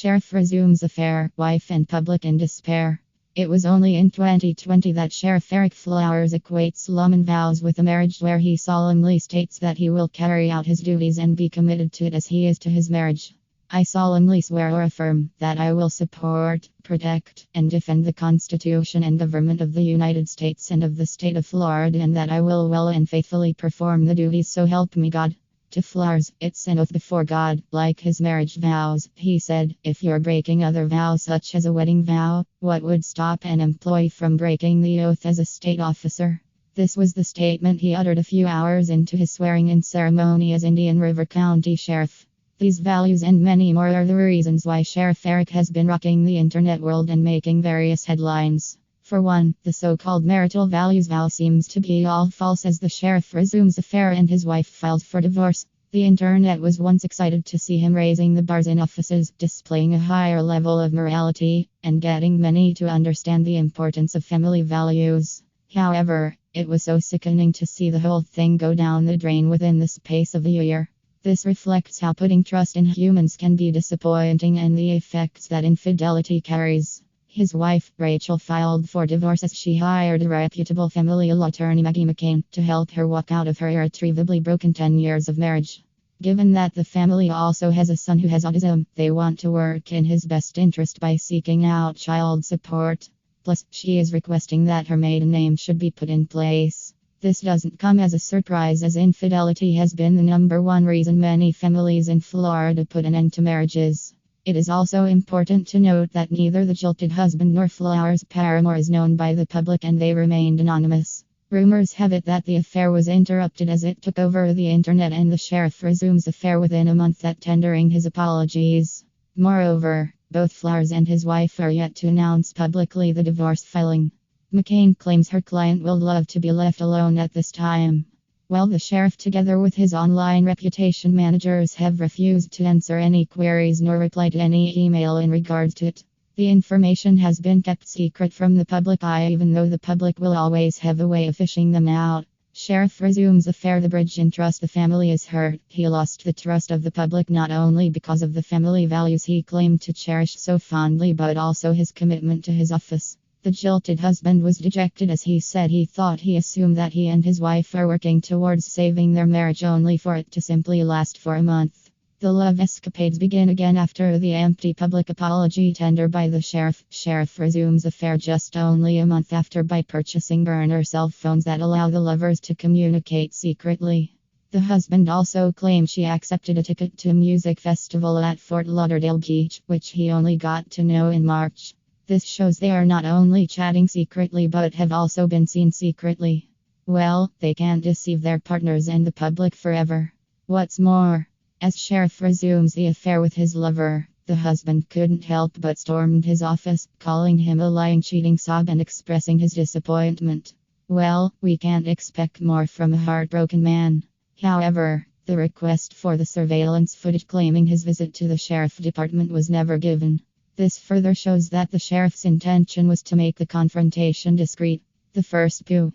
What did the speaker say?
Sheriff resumes affair, wife and public in despair. It was only in 2020 that Sheriff Eric Flowers equates solemn vows with a marriage, where he solemnly states that he will carry out his duties and be committed to it as he is to his marriage. I solemnly swear or affirm that I will support, protect, and defend the Constitution and government of the United States and of the state of Florida, and that I will well and faithfully perform the duties, so help me God. To Flowers, it's an oath before God, like his marriage vows. He said, if you're breaking other vows such as a wedding vow, what would stop an employee from breaking the oath as a state officer? This was the statement he uttered a few hours into his swearing-in ceremony as Indian River County Sheriff. These values and many more are the reasons why Sheriff Eric has been rocking the internet world and making various headlines. For one, the so-called marital values vow seems to be all false, as the sheriff resumes affair and his wife filed for divorce. The internet was once excited to see him raising the bars in offices, displaying a higher level of morality, and getting many to understand the importance of family values. However, it was so sickening to see the whole thing go down the drain within the space of a year. This reflects how putting trust in humans can be disappointing and the effects that infidelity carries. His wife, Rachel, filed for divorce as she hired a reputable family law attorney, Maggie McCain, to help her walk out of her irretrievably broken 10 years of marriage. Given that the family also has a son who has autism, they want to work in his best interest by seeking out child support. Plus, she is requesting that her maiden name should be put in place. This doesn't come as a surprise, as infidelity has been the number one reason many families in Florida put an end to marriages. It is also important to note that neither the jilted husband nor Flowers' paramour is known by the public, and they remained anonymous. Rumors have it that the affair was interrupted as it took over the internet, and the sheriff resumes affair within a month at tendering his apologies. Moreover, both Flowers and his wife are yet to announce publicly the divorce filing. McCain claims her client will love to be left alone at this time. While the sheriff, together with his online reputation managers, have refused to answer any queries nor reply to any email in regards to it. The information has been kept secret from the public eye, even though the public will always have a way of fishing them out. Sheriff resumes affair. The bridge in trust. The family is hurt. He lost the trust of the public not only because of the family values he claimed to cherish so fondly, but also his commitment to his office. The jilted husband was dejected as he said he assumed that he and his wife are working towards saving their marriage, only for it to simply last for a month. The love escapades begin again after the empty public apology tender by the sheriff. Sheriff resumes affair just only a month after by purchasing burner cell phones that allow the lovers to communicate secretly. The husband also claimed she accepted a ticket to a music festival at Fort Lauderdale Beach, which he only got to know in March. This shows they are not only chatting secretly but have also been seen secretly. Well, they can't deceive their partners and the public forever. What's more, as sheriff resumes the affair with his lover, the husband couldn't help but stormed his office, calling him a lying, cheating sob and expressing his disappointment. Well, we can't expect more from a heartbroken man. However, the request for the surveillance footage claiming his visit to the sheriff department was never given. This further shows that the sheriff's intention was to make the confrontation discreet. The first coup.